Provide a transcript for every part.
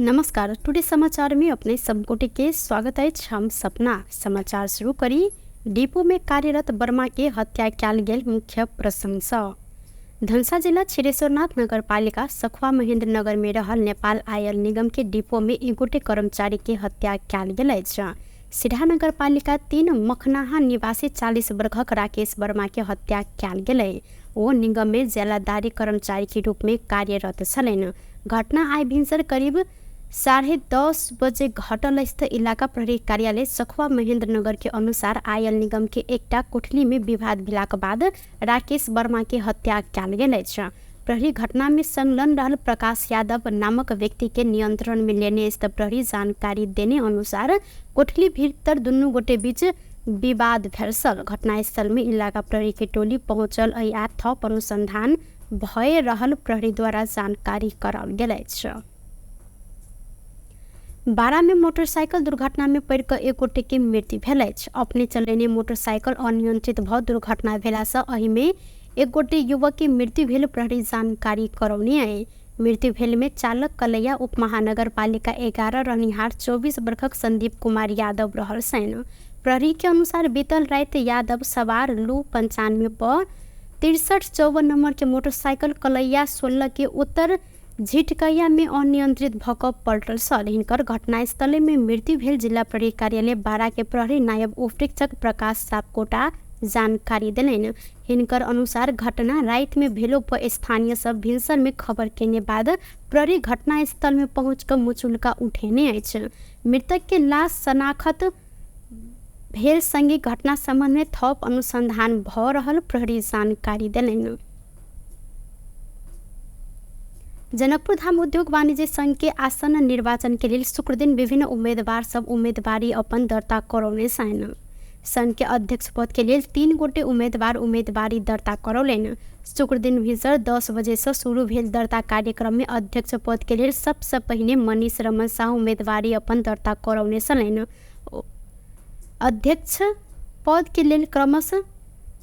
नमस्कार। टुडे समाचार में अपने सबकोटि के स्वागत है। हम सपना समाचार शुरू करी। डिपो में कार्यरत वर्मा के हत्या क्याल गेल मुख्य प्रशंसा। धनसा जिला छिरेश्वरनाथ नगरपालिका सखुवा महेंद्र नगर में रहल नेपाल आयल निगम के डिपो में एगोटे कर्मचारी के हत्या क्याल गेल अछि। सिधा नगरपालिका 3 मखनाहा निवासी 40 वर्षक राकेश वर्मा के हत्या क्याल गेलै। वो निगम में जेलादारी कर्मचारी के रूप में कार्यरत छलैन। घटना आइ भिनसर करीब 10:30 बजे घटल स्थित इलाका प्रहरी कार्यालय सखुवा महेंद्र नगर के अनुसार आयल निगम के एकटा कोठली में विवाद भेलाक बाद राकेश वर्मा के हत्या क्याल गेल अछि। प्रहरी घटना में संलग्न रहल प्रकाश यादव नामक व्यक्ति के नियंत्रण में लेने स्थित प्रहरी जानकारी देने अनुसार कोठली भीतर दुनू गोटे बीच विवाद भेल। घटनास्थल में इलाका प्रहरी के टोली पहुंचल आ थप अनुसंधान भय रहल प्रहरी द्वारा जानकारी कराओल गेल अछि। बारा में मोटरसाइकिल दुर्घटना में पड़ कऽ एक गोटे के मृत्यु भेल अछि। अपने चलेने मोटरसाइकिल अनियंत्रित भऽ दुर्घटना भेला सँ एहि में एक गोटे युवक के मृत्यु भेल प्रहरी जानकारी करौने है। मृत्यु भेल में चालक कलैया उप महानगर पालिका 11 रहनिहार 24 वर्षक संदीप कुमार यादव रहल छनि। प्रहरी के अनुसार बीतल रात यादव सवार लू 95 पर 6354 नंबर के मोटरसाइकिल कलैया 16 के उत्तर झिटकैया में अनियंत्रित भऽ कऽ पलटल छल। हिनकर घटनास्थल में मृत्यु भेल जिला प्रहरी कार्यालय बारा के प्रहरी नायब उपरीक्षक प्रकाश सापकोटा जानकारी देलनि। हिनकर अनुसार घटना रात में भेलो पर स्थानीय सब भिनसर में खबर केने बाद प्रहरी घटनास्थल में पहुंच कऽ मुचुल्का उठेने अछि। मृतक के लाश शनाख्त भेल संगे घटना संबंध में थप अनुसंधान भऽ रहल प्रहरी जानकारी देलनि। जनकपुर धाम उद्योग वाणिज्य संघ के आसन्न निर्वाचन के लिए शुक्र दिन विभिन्न उम्मीदवार सब उम्मीदवारी अपन दर्ता करौने छनि। संघ के अध्यक्ष पद के लिए 3 गोटे उम्मीदवार उम्मीदवारी दर्ता करौलनि। शुक्र दिन भिनसर 10 बजे से शुरू भेल दर्ता कार्यक्रम में अध्यक्ष पद के लिए सबसे पहिने मनीष रमन शाह उम्मीदवारी अपन दर्ता करौने छलनि। अध्यक्ष पद के लिए क्रमशः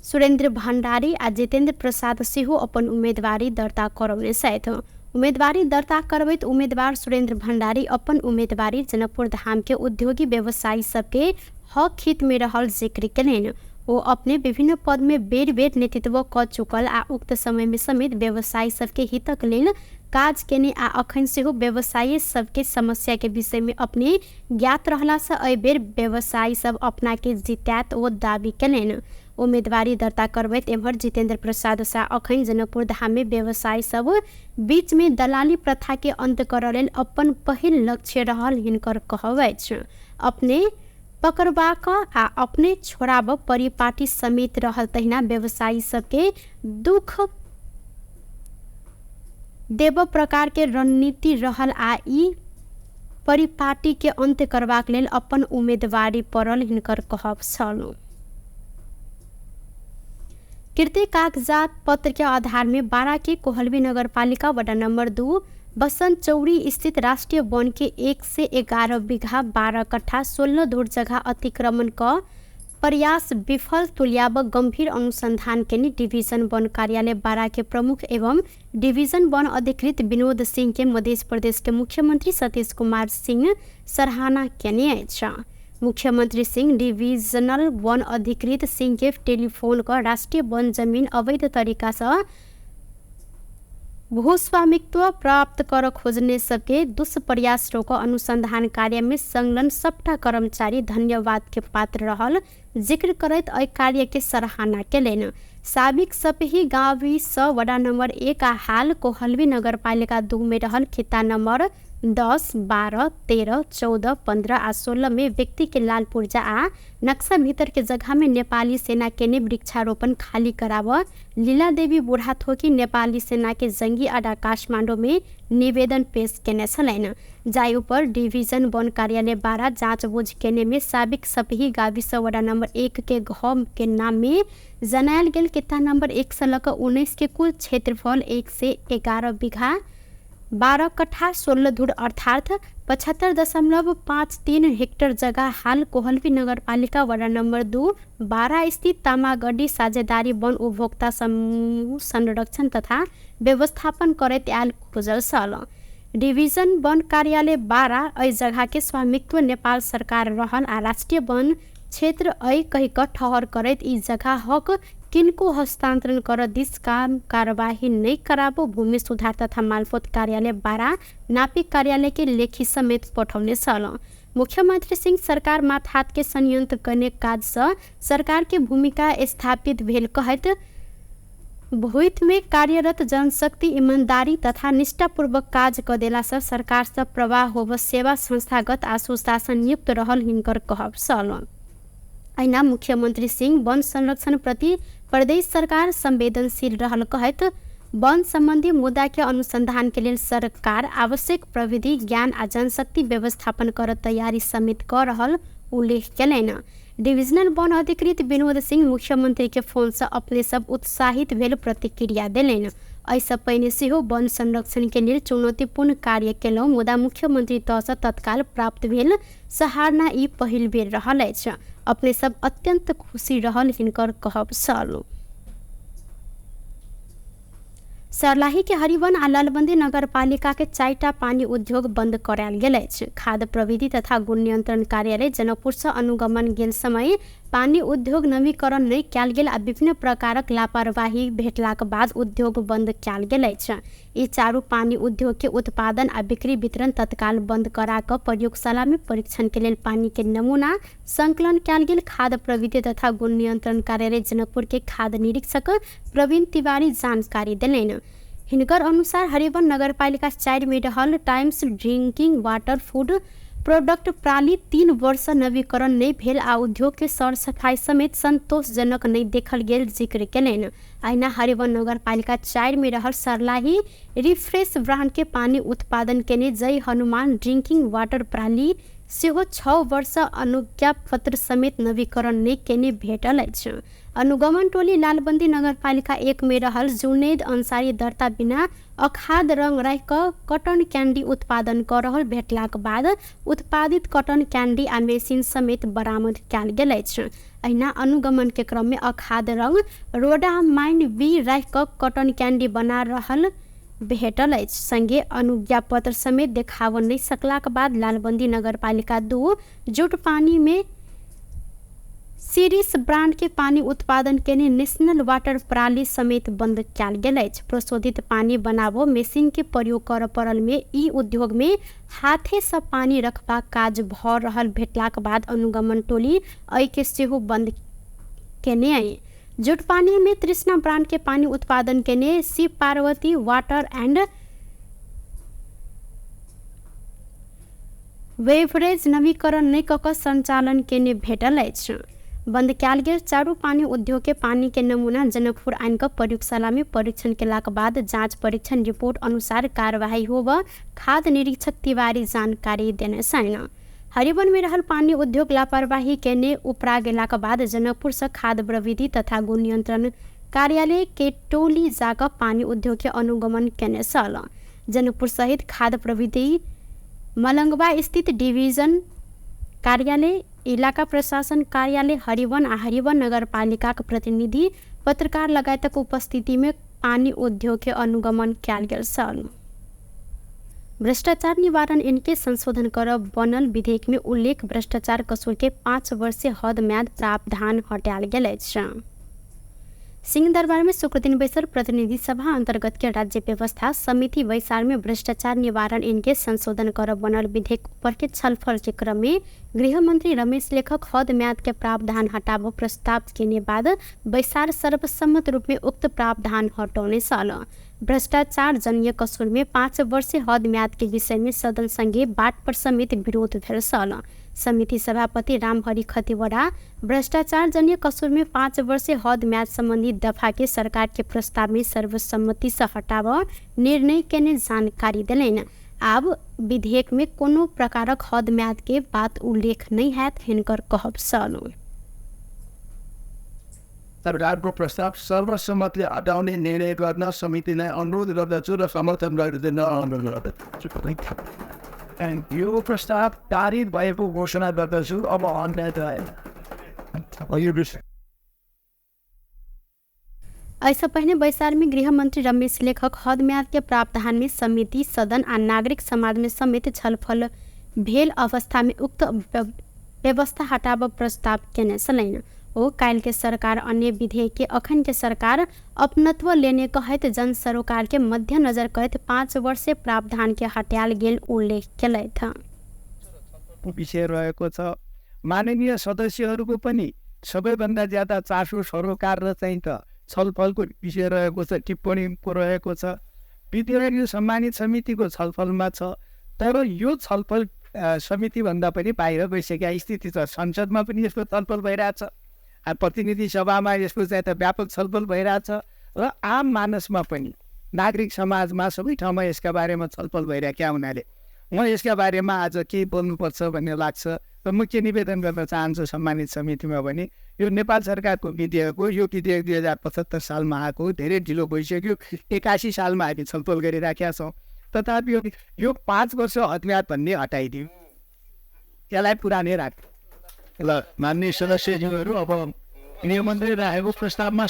सुरेंद्र भंडारी आ जितेंद्र प्रसाद सेहो अपन उम्मीदवारी दर्ता करौने छथि। उम्मीदवारी दर्ता करबैत उम्मीदवार सुरेंद्र भंडारी अपन उम्मीदवारी जनकपुर धाम के उद्योगी व्यवसायी सबके हक हित में रहल जिक्र केलनि। वो अपने विभिन्न पद में बेर बेर नेतृत्व क चुकल आ उक्त समय में समेत व्यवसायी सबके हितक लेल काज केने आ अखन सेहो व्यवसायी सबके समस्या के विषय में अपने ज्ञात रहला से एहि बेर व्यवसायी सब अपना के जितायत वो दावी केलनि। उम्मीदवारी दर्ता करबैत एम्हर जितेंद्र प्रसाद शाह अखन जनकपुर धाम में व्यवसायी सब बीच में दलाली प्रथा के अंत करय लेल अपन पहिल लक्ष्य रहल हिनकर कहब अछि। अपने पकड़बाक आ अपने छोड़ाब परिपाटी समेत रहल तहिना व्यवसायी सबके दुख देव प्रकार के रणनीति रहल आ ई परिपाटी के अंत करबाक लेल अपन उम्मीदवारी पड़ल हिनकर कहब छल। कृत्रिम कागजात पत्र के आधार में बारा के कोहलवी नगरपालिका वडा नंबर 2 बसंत चौड़ी स्थित राष्ट्रीय वन के 1 से 11 बीघा 12 कट्ठा 16 धुर जगह अतिक्रमण का प्रयास विफल तुल्याब गंभीर अनुसंधान के डिवीजन वन कार्यालय बारा के प्रमुख एवं डिवीजन वन अधिकृत विनोद सिंह के मध्य प्रदेश के मुख्यमंत्री सतीश कुमार सिंह सराहना केने अछि। मुख्यमंत्री सिंह डिवीजनल वन अधिकृत सिंह के टेलीफोन कर राष्ट्रीय वन जमीन अवैध तरीका से भूस्वामित्व प्राप्त कर खोजने सबके दुष्प्रयास रोक अनुसंधान कार्य में संलग्न सबटा कर्मचारी धन्यवाद के पात्र रहल जिक्र करैत एहि कार्य के सराहना केलनि। साबिक सपही गाविस वडा नंबर 1 आ हाल कोहलवी नगरपालिका 2 में रहल खिता नंबर 10, 12, 13, 14, 15 आ 16 में व्यक्ति के लाल पुर्जा आ नक्शा भीतर के जगह में नेपाली सेना के ने वृक्षारोपण खाली कराव लीला देवी बुढ़ाथोकी नेपाली सेना के जंगी अड्डा काठमांडू में निवेदन पेश केने छलनि। जाय ऊपर डिवीजन वन कार्यालय बारा जांचबूझ केने में साबिक सपही गाविस वडा नंबर 1 के घम के नाम में जनायल गेल किता नंबर 1 से लक 19 के कुल क्षेत्रफल 1 से 11 बीघा 12 कट्ठा 16 धुर अर्थात 75.53 हेक्टेयर जगह हाल कोहलवी नगरपालिका वडा नंबर 2 बारा स्थित तामागढ़ी साझेदारी वन उपभोक्ता समूह संरक्षण तथा व्यवस्थापन करैत आयल खुजल छल। डिभिजन वन कार्यालय बारा एहि जगह के स्वामित्व नेपाल सरकार रहल आ राष्ट्रीय वन क्षेत्र एहि कहि कऽ ठहर करैत ई जगह हक किनको हस्तांतरण कर दिस काम कार्यवाही नहीं कराबो भूमि सुधार तथा मालपोत कार्यालय बारा नापिक कार्यालय के लेखी समेत पठौने छल। मुख्यमंत्री सिंह सरकार माथात के संयंत्र करने काज से सरकार के भूमिका स्थापित भेल कहत भूत में कार्यरत जनशक्ति ईमानदारी तथा निष्ठापूर्वक काज क देला से सरकार से प्रवाह होब सेवा संस्थागत आ सुशासन युक्त रहल हिनकर कहब छल। अहिना मुख्यमंत्री सिंह वन संरक्षण प्रति प्रदेश सरकार संवेदनशील रहल कहत वन संबंधी मुद्दा के अनुसंधान के लिए सरकार आवश्यक प्रविधि ज्ञान आ जनशक्ति व्यवस्थापन कर तैयारी समेत कर रहल उल्लेख कयलनि। डिविजनल वन अधिकृत विनोद सिंह मुख्यमंत्री के फोन से अपने सब उत्साहित भेल प्रतिक्रिया देलनि। ऐसा पहिने सेहो वन संरक्षण के लिए चुनौतीपूर्ण कार्य केलहुँ मुदा मुख्यमंत्री तह से तत्काल प्राप्त भेल सराहना ई पहिल बेर रहल अछि। अपने सब अत्यंत खुशी रहल हिनकर कहब छल। सर्लाही के हरिवन आ लालबंदी नगरपालिका के 4टा पानी उद्योग बंद करायल गेल अछि। खाद्य प्रविधि तथा गुण नियंत्रण कार्यालय जनकपुर से अनुगमन गेल समय पानी उद्योग नवीकरण नहीं कयल गेल आ विभिन्न प्रकारक लापरवाही भेटलाक बाद उद्योग बंद कयल गेल अछि। ई चारू पानी उद्योग के उत्पादन आ बिक्री वितरण तत्काल बंद करा कऽ प्रयोगशाला में परीक्षण के लेल पानी के नमूना संकलन कयल गेल। खाद्य प्रविधि तथा गुण नियंत्रण कार्यालय जनकपुर के खाद्य निरीक्षक प्रवीण तिवारी जानकारी देलनि। हिनकर अनुसार हरिवन नगरपालिका 4 में रहल times drinking water food product प्रणाली 3 वर्ष नवीकरण नहीं भेल आ उद्योग के सर सफाई समेत संतोषजनक नहीं देखल गेल जिक्र केलनि। अहिना हरिवन नगरपालिका 4 में रहल सरलाही रिफ्रेश ब्रांड के पानी उत्पादन केने जय हनुमान ड्रिंकिंग वाटर प्रणाली सेहो 6 वर्ष अनुज्ञा पत्र समेत नवीकरण नहीं केने भेटल अछि। अनुगमन टोली लालबंदी नगरपालिका 1 में रहल जुनैद अंसारी दर्ता बिना अखाद रंग रह कॉटन कैंडी उत्पादन कर रहल भेटलाक बाद उत्पादित कॉटन कैंडी आ मेसिन समेत बरामद कयल गेल अछि। अहिना अनुगमन के क्रम में अखाद रंग रोडामाइन बी रह कॉटन कैंडी बना रहल भेटल अछि। संगे अनुज्ञा पत्र समेत देखाव नहीं सकलाक बाद लालबंदी नगरपालिका 2 जुट पानी में सीरीज ब्रांड के पानी उत्पादन केने नेशनल वाटर प्रणाली समेत बंद कयल गेल अछि। प्रशोधित पानी बनाबो मशीन के प्रयोग कर पड़ल में ई उद्योग में हाथे से पानी रखबाक काज भ रहल भेटलाक बाद अनुगमन टोली एहि के सेहो बंद केने अछि। जुट पानी में तृष्णा ब्रांड के पानी उत्पादन केने शिव पार्वती वाटर एंड वेवरेज नवीकरण नहीं कऽ संचालन केने भेटल अछि। बंद कयल गेल चारू पानी उद्योग के पानी के नमूना जनकपुर आनि कऽ प्रयोगशाला में परीक्षण केलाक बाद जांच परीक्षण रिपोर्ट अनुसार कार्यवाही होब खाद्य निरीक्षक तिवारी जानकारी देने छनि। हरिवन में रहल पानी उद्योग लापरवाही केने उपरा गेलाक बाद जनकपुर से खाद्य प्रविधि तथा गुण नियंत्रण कार्यालय के टोली जाकर पानी उद्योग के अनुगमन केने छल। जनकपुर सहित खाद्य प्रविधि मलंगवा स्थित डिवीजन कार्यालय इलाका प्रशासन कार्यालय हरिवन आ हरिवन नगरपालिका के प्रतिनिधि पत्रकार लगायतक उपस्थिति में पानी उद्योग के अनुगमन कयल गेल छल। भ्रष्टाचार निवारण इनके संशोधन कर बनल विधेयक में उल्लेख भ्रष्टाचार कसूर के 5 वर्षीय हद म्याद प्रावधान हटायल गेल अछि। सिंहदरबार में शुक्र दिन बैसल प्रतिनिधि सभा अंतर्गत के राज्य व्यवस्था समिति वैसार में भ्रष्टाचार निवारण इनके संशोधन कर बनल विधेयक पर के छलफल के क्रम में गृह मंत्री रमेश लेखक हद म्याद के प्रावधान हटाबो प्रस्ताव केने बाद वैसार सर्वसम्मत रूप में उक्त प्रावधान हटौने छल। भ्रष्टाचार जन्य कसूर में 5 वर्षीय हद म्याद के विषय में सदन संगे बाट पर समेत विरोध भेल छल। समिति सभापति रामहरि खतिवड़ा भ्रष्टाचार जन्य कसूर में 5 वर्षीय हद म्याद संबंधी दफा के सरकार के प्रस्ताव में सर्वसम्मति से हटाब निर्णय केने जानकारी देलनि। आब विधेयक में कोनो प्रकारक हद म्याद के बात उल्लेख नहीं हैत हिनकर कहब छल। सरकारको प्रस्ताव सर्वसम्मतले हटाउने निर्णय गर्न समितिलाई अनुरोध गर्दछु र समर्थन गरिदिन अनुरोध गर्दछु। यो प्रस्ताव पारित भएको घोषणा गर्दछु। अब ऐसा पहले बैसार में गृह मंत्री रमेश लेखक हद म्याद के प्रावधान में समिति सदन आ नागरिक समाज में समेत छलफल भेल अवस्था में उक्त व्यवस्था हटाब प्रस्ताव केने छलैन। ओ काल के सरकार अन्य विधेयक के अखन के सरकार अपनत्व लेने कहत जन सरोकार के मध्यनजर करत 5 वर्षे प्रावधान के हटाल गेल उल्लेख केलैथ। विषय रहेको छ। माननीय सदस्यहरूको पनि सबैभन्दा ज्यादा चासो सरोकार र चाहिँ त छलफलको विषय रहेको छ, टिप्पणीको रहेको छ। विधेयक यो सम्मानित समितिको छलफलमा छ, तर यो छलफल समितिभन्दा पनि बाहिर गइसकेका स्थिति छ। संसदमा पनि यसको छलफल भइरहेछ, प्रतिनिधि सभामा यसको चाहिँ त व्यापक छलफल भइरहेछ र आम मानसमा पनि नागरिक समाजमा सबै ठाउँमा यसका बारेमा छलफल भइरहेका हुनाले म यसका बारेमा आज के बोल्नुपर्छ भन्ने लाग्छ र मुख्य निवेदन गर्न चाहन्छु सम्मानित समितिमा पनि। यो नेपाल सरकारको विधेयक हो। यो विधेयक 2075 सालमा आएको, धेरै ढिलो भइसक्यो। 81 सालमा हामी छलफल गरिराखेका छौँ। तथापि यो 5 वर्ष हदम्याद भन्ने हटाइदियो, यसलाई पुरानै राख। ल माननीय सदस्यज्यूहरू, अब गृहमन्त्री राखेको प्रस्तावमा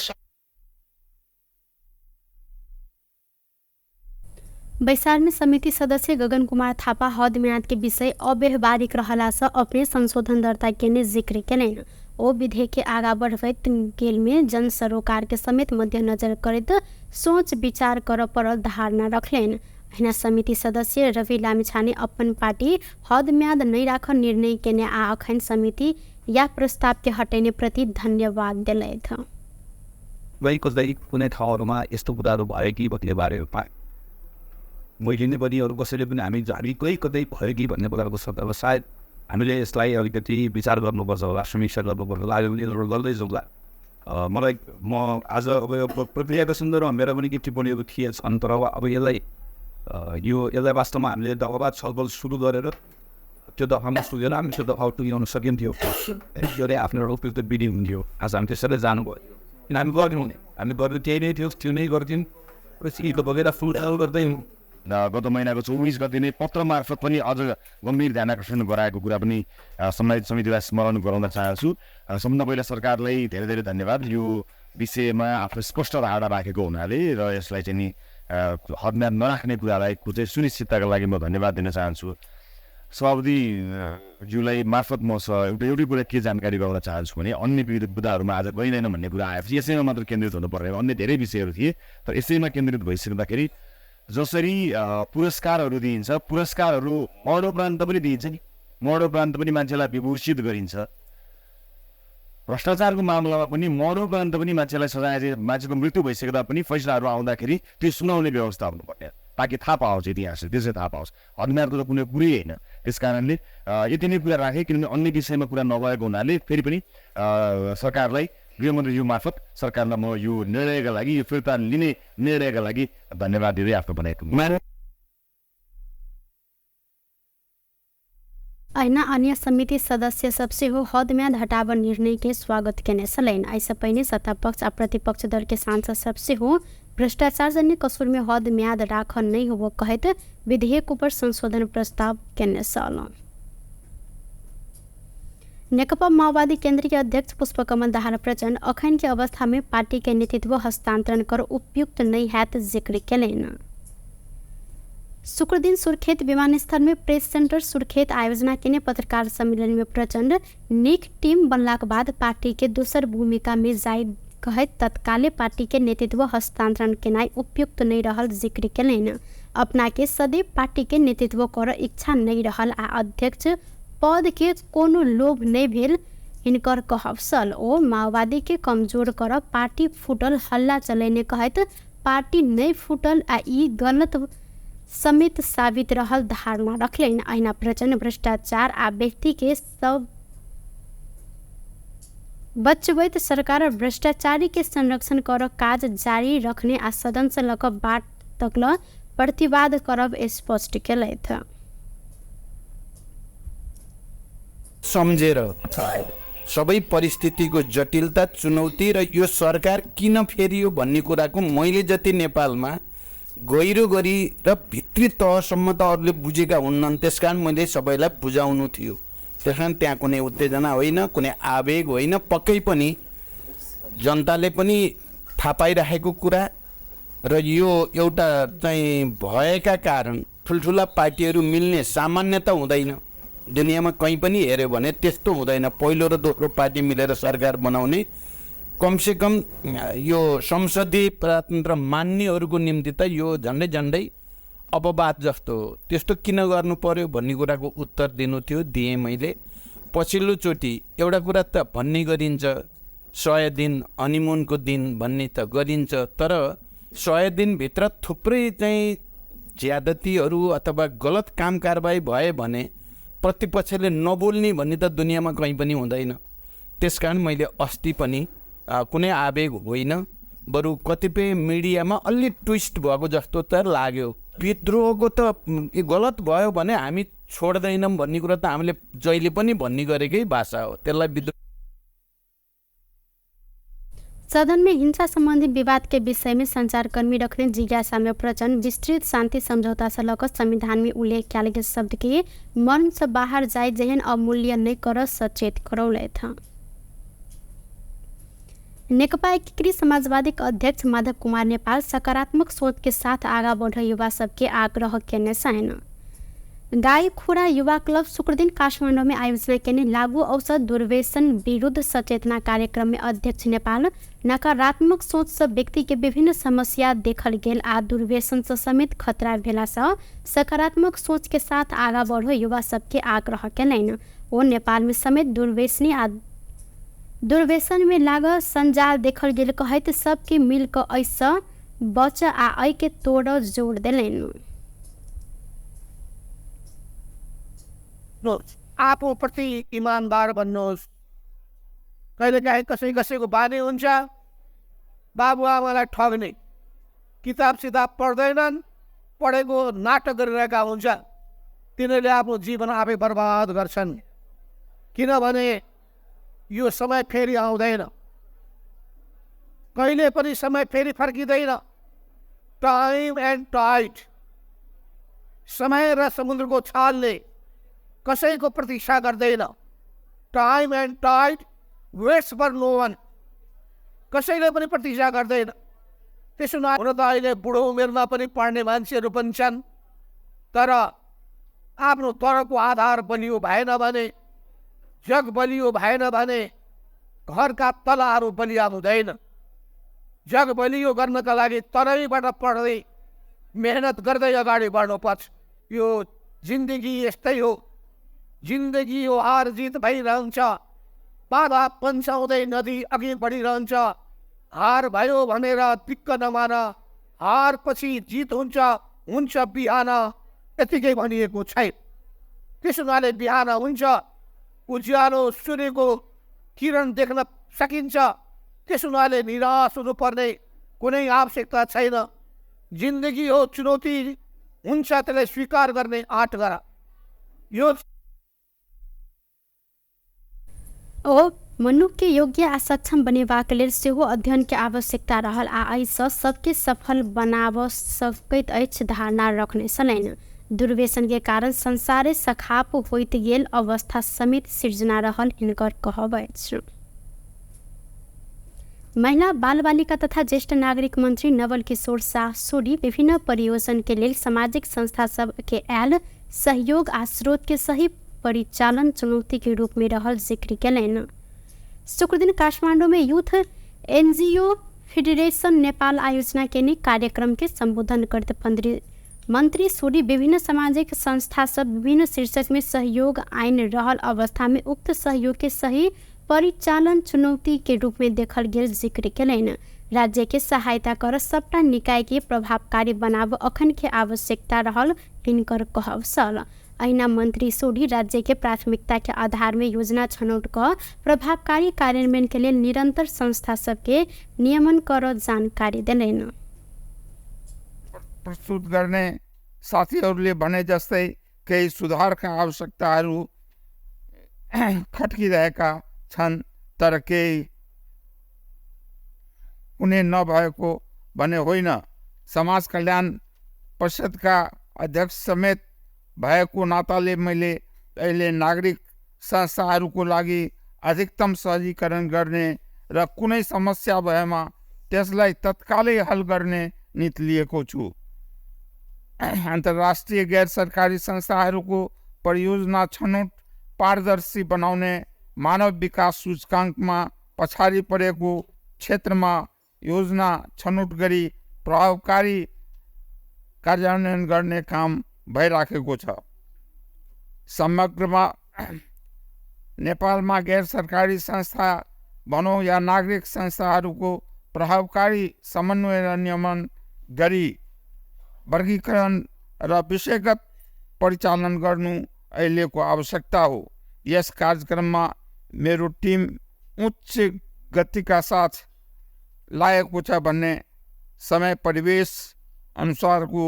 बैसार में समिति सदस्य गगन कुमार थापा हद म्याद के विषय अव्यवहारिक रहला से अपने संशोधन दर्ता केने जिक्र केलैन। ओ विधेयक के आगा बढ़बैत गेल में जन सरोकार के समेत मध्यनजर करत सोच विचार कर पड़ल धारणा रखलेन। अहिना समिति सदस्य रवि लामिछाने अपन पार्टी हद म्याद नहीं राख निर्णय केने आ अखन समिति या प्रस्ताव के हटाउने प्रति धन्यवाद दिलैथ। कुनै ठाउँहरूमा यस्तो कुराहरू भयो कि भन्ने बारेमा मैले नै पनि अरू कसैले पनि हामी कतै भयो कि भन्ने कुराको सन्दर्भ सायद हामीले यसलाई अलिकति विचार गर्नुपर्छ होला, समीक्षा गर्नुपर्छ होला। उनीहरू गर्दै जाउँला। म आज अब प्रक्रियाको सन्दर्भमा मेरो पनि के टिप्पणीहरू थिएछन्, तर अब यसलाई वास्तवमा हामीले दफावार छलफल सुरु गरेर त्यो दफामा सुनेर हामी त्यो दफा टुङ्ग्याउन सकिन्थ्यो। त्यो आफ्नो उपयुक्त विधि हुन्थ्यो। आज हामी त्यसरी जानुभयो, किन हामी गर्थ्यौँ नि, हामी गर्दै त्यही नै थियो, त्यो नै गर्थ्यौँ। पछि बगेर फुलहाल गर्दै गत महिनाको 24 गते नै पत्र मार्फत पनि अझ गम्भीर ध्यान आकर्षण गराएको कुरा पनि सम्मानित समितिलाई स्मरण गराउन चाहन्छु। सबभन्दा पहिला सरकारलाई धेरै धेरै धन्यवाद, यो विषयमा आफ्नो स्पष्ट धारणा राखेको हुनाले र यसलाई चाहिँ नि हदम्याद नराख्ने कुरालाई चाहिँ सुनिश्चितताका लागि म धन्यवाद दिन चाहन्छु। सभापति ज्यूलाई मार्फत म एउटै कुरा के जानकारी गराउन चाहन्छु भने अन्य मुद्दाहरूमा आज गइँदैन भन्ने कुरा आएपछि यसैमा मात्र केन्द्रित हुनु पर्ने, अन्य धेरै विषयहरू थिए, तर यसैमा केन्द्रित भइसक्दाखेरि जसरी पुरस्कारहरू दिइन्छ, पुरस्कारहरू मरणोपरान्त पनि दिइन्छ नि, मरणोपरान्त पनि मान्छेलाई विभूषित गरिन्छ। भ्रष्टाचारको मामलामा पनि मरणोपरान्त पनि मान्छेलाई सजाय, मान्छेको मृत्यु भइसक्दा पनि फैसलाहरू आउँदाखेरि त्यो सुनाउने व्यवस्था हुनुपर्ने, ताकि थाहा पाओस् इतिहास, त्यसै थाहा पाओस्। हदम्यादको त कुनै कुरै होइन। त्यस कारणले यति नै कुरा राखेँ, किनभने अन्य विषयमा कुरा नभएको हुनाले फेरि पनि सरकारलाई, गृहमन्त्रीज्यू मार्फत सरकारलाई म यो निर्णयका लागि, यो फिर्ता लिने निर्णयका लागि धन्यवाद दिँदै आफ्नो बनाएको। ऐना अन्य समिति सदस्य सबसे हो हद म्याद हटाव निर्णय के स्वागत केने छलैन। ऐसा पहले सत्ता पक्ष आ प्रतिपक्ष दल के सांसद सबसे हो भ्रष्टाचार जन्य कसूर में हद म्याद राख नहीं हो कहत विधेयक ऊपर संशोधन प्रस्ताव केने छल। नेकपा माओवादी केंद्रीय अध्यक्ष पुष्पकमल दाहाल प्रचंड अखन के अवस्था में पार्टी के नेतृत्व हस्तांतरण कर उपयुक्त नहीं है जिक्र केलैन। शुक्र दिन सुर्खेत विमानस्थल में प्रेस सेंटर सुर्खेत आयोजना के पत्रकार सम्मेलन में प्रचंड निक टीम बनला के बाद पार्टी के दूसर भूमिका में जाय कहत तत्काले पार्टी के नेतृत्व हस्तांतरण केनाई उपयुक्त नहीं रहल जिक्र केलैन। अपना के सदैव पार्टी के नेतृत्व कर इच्छा नहीं रहल आ अध्यक्ष पद के कोनो लोभ नहीं भेल हिनकर कहवसल। ओ माओवादी के कमजोर कर पार्टी फुटल हल्ला चलैने कहत पार्टी नहीं फुटल आ ई गलत समेत साबित रहल धारणा रखलेन। ऐना प्रचंड भ्रष्टाचार आ व्यक्ति के सब बचबैत सरकार भ्रष्टाचारी के संरक्षण कर काज जारी रखने आ सदन से लक बाट तकल प्रतिवाद करब स्पष्ट केलैथ। सम्झेर सबै परिस्थितिको जटिलता, चुनौती र यो सरकार किन फेरियो भन्ने कुराको मैले जति नेपालमा गहिरो गरी र भित्री तहसम्म त अरूले बुझेका हुन्नन्, त्यसकारण मैले सबैलाई बुझाउनु थियो। त्यसकारण त्यहाँ कुनै उत्तेजना होइन, कुनै आवेग होइन, पक्कै पनि जनताले पनि थाहा पाइराखेको कुरा र यो एउटा चाहिँ भएका कारण ठुल्ठुला पार्टीहरू मिल्ने सामान्यता हुँदैन। दुनियाँमा कहीँ पनि हेऱ्यो भने त्यस्तो हुँदैन। पहिलो र दोस्रो पार्टी मिलेर सरकार बनाउने, कमसेकम यो संसदीय प्रजातन्त्र मान्नेहरूको निम्ति त यो झन्डै झन्डै अपवाद जस्तो हो। त्यस्तो किन गर्नु पर्यो भन्ने कुराको उत्तर दिनु थियो, दिएँ मैले। पछिल्लोचोटि एउटा कुरा त भन्ने गरिन्छ 100 दिन हनिमुनको दिन भन्ने त गरिन्छ, तर 100 दिनभित्र थुप्रै चाहिँ ज्यादतीहरू अथवा गलत काम कारबाही भयो भने प्रतिपक्षले नबोल्ने भन्ने त दुनियाँमा कहीँ पनि हुँदैन। त्यसकारण मैले अस्ति पनि कुनै आवेग होइन, बरु कतिपय मिडियामा अलि ट्विस्ट भएको जस्तो त लाग्यो। विद्रोहको त गलत भयो भने हामी छोड्दैनौँ भन्ने कुरा त हामीले जहिले पनि भन्ने गरेकै भाषा हो, त्यसलाई विद्रोह। सदन में हिंसा संबंधी विवाद के विषय में संचारकर्मी रखने जिज्ञासा में प्रचंड विस्तृत शांति समझौता से लकर संविधान में उल्लेख किया गया शब्द के मन से बाहर जाए जहन अमूल्य नहीं कर सचेत करौले था। नेकपा एकीकृत समाजवादी के अध्यक्ष माधव कुमार नेपाल सकारात्मक सोच के साथ आगा बढ़ युवा सबके आग्रह करने सहन गाई खुरा युवा क्लब शुक्र दिन काठमाडौँ में आयोजना करने लागू औषध दुर्व्यसन विरुद्ध सचेतना कार्यक्रम में अध्यक्ष नेपाल नकारात्मक सोच से व्यक्ति के विभिन्न समस्या देखल गेल आ दुर्व्यसन से समेत खतरा भेला से सकारात्मक सोच के साथ आगा बढ़ो युवा सबके आग्रह कैलन। वो नेपाल में समेत दुर्व्यसन में लाग संजाल देखल गेल कहत सबके मिल क ऐसा बच आ ऐ के तोड़ जोड़ दिलन। आफू प्रति ईमानदार बन्नुहोस्। कहिलेकाहीँ कसैको बानी हुन्छ बाबुआमालाई ठग्ने, किताब सिताब पढ्दैनन्, पढेको नाटक गरिरहेका हुन्छ, तिनीहरूले आफ्नो जीवन आफै बर्बाद गर्छन्। किनभने यो समय फेरि आउँदैन, कहिले पनि समय फेरि फर्किँदैन। टाइम एन्ड टाइड, समय र समुद्रको छालले कसैको प्रतीक्षा गर्दैन। Time and tide waits for no one, कसैले पनि प्रतीक्षा गर्दैन। त्यसो हुन त अहिले बुढो उमेरमा पनि पढ्ने मान्छेहरू पनि छन्, तर आफ्नो तरको आधार बलियो भएन भने, जग बलियो भएन भने घरका तलाहरू बलिया हुँदैन। जग बलियो गर्नका लागि तराईबाट पढ्दै मेहनत गर्दै अगाडि बढ्नुपर्छ। यो जिन्दगी यस्तै हो, जिन्दगी हो हार जित भइरहन्छ, बाधा पन्साउँदै नदी अघि बढिरहन्छ। हार भयो भनेर दिक्क नमान, हार पछि जित हुन्छ, हुन्छ बिहान, यतिकै भनिएको छैन। त्यसो हुनाले बिहान हुन्छ, उज्यालो सूर्यको किरण देख्न सकिन्छ। त्यसो हुनाले निराश हुनुपर्ने कुनै आवश्यकता छैन। जिन्दगी हो, चुनौती हुन्छ, त्यसलाई स्वीकार गर्ने आँट गर। यो ओ मनुष्य के योग्य आ सक्षम बनेबाक लेल सेहो अध्ययन के आवश्यकता रहल आ एहिसँ सबके सफल बनाब सकैत अछि धारणा रखने छलनि। दुर्व्यसन के कारण संसारे सखाप होइत गेल अवस्था समेत सृजना रहल हिनकर कहब अछि। महिला बाल बालिका तथा ज्येष्ठ नागरिक मंत्री नवल किशोर शाह सूरी विभिन्न परियोजना के लेल सामाजिक संस्था सब के आयल सहयोग आ स्रोत के सही परिचालन चुनौती के रूप में रहल जिक्र कैलन। शुक्र दिन काठमांडू में यूथ एनजीओ फेडरेशन नेपाल आयोजना के कार्यक्रम के संबोधन करते मंत्री सूरी विभिन्न सामाजिक संस्था सब विभिन्न शीर्षक में सहयोग आइन रहल अवस्था में उक्त सहयोग के सही परिचालन चुनौती के रूप में देखल गेल जिक्र कैलन। राज्य के सहायता कर सबटा निकाय के प्रभावकारी बनाब अखन के आवश्यकता रहल हिनकर कहब छल। अहिना मंत्री सूरी राज्य के प्राथमिकता के आधार में योजना छनौट कर प्रभावकारी कार्यान्वयन के लिए निरंतर संस्था सबके नियमन कर जानकारी दिलेन। प्रस्तुत गर्ने साथीहरूले भने जस्तै केही सुधारका आवश्यकताहरू खट्किरहेका छन्, तर केही कुनै नभएको भने होइन। समाज कल्याण परिषदका अध्यक्ष समेत भएको नाताले मैले अहिले नागरिक संस्थाहरूको लागि अधिकतम सहजीकरण गर्ने र कुनै समस्या भएमा त्यसलाई तत्कालै हल गर्ने नीति लिएको छु। अन्तर्राष्ट्रिय गैर सरकारी संस्थाहरूको परियोजना छनौट पारदर्शी बनाउने, मानव विकास सूचकाङ्कमा पछाडि परेको क्षेत्रमा योजना छनौट गरी प्रभावकारी कार्यान्वयन गर्ने काम भइराखेको छ। समग्रमा नेपालमा गैर सरकारी संस्था भनौँ या नागरिक संस्थाहरूको प्रभावकारी समन्वय र नियमन गरी वर्गीकरण र विषयगत परिचालन गर्नु अहिलेको आवश्यकता हो। यस कार्यक्रममा मेरो टिम उच्च गतिका साथ लागेको छ भन्ने समय परिवेश अनुसारको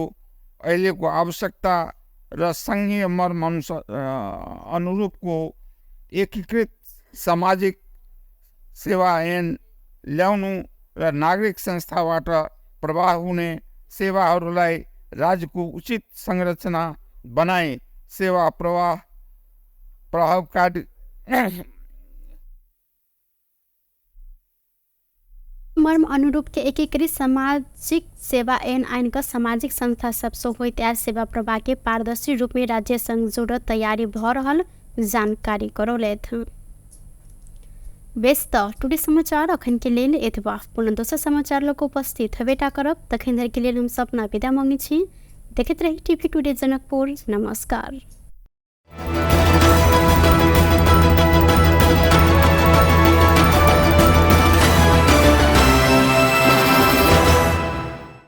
अहिलेको आवश्यकता र सङ्घीय मर्म अनुरूपको एकीकृत सामाजिक सेवा ऐन ल्याउनु र नागरिक संस्थाबाट प्रवाह हुने सेवाहरूलाई राज्यको उचित संरचना बनाई सेवा प्रवाह प्रभावकारी मर्म अनुरूप के एकीकृत सामाजिक सेवा ऐन का सामाजिक संस्था सबसे हो त्यार सेवा प्रवाह के पारदर्शी रूप में राज्य संग जोड़ तैयारी भ रहल जानकारी करौले थे। व्यस्त टुडे समाचार अखन के लेल एतबा पुनः दोसर समाचार लोग उपस्थित हवेटा करब तखन धर के लेल हम सपना विदा मांगी छी। देखते रही टीवी टुडे जनकपुर। नमस्कार।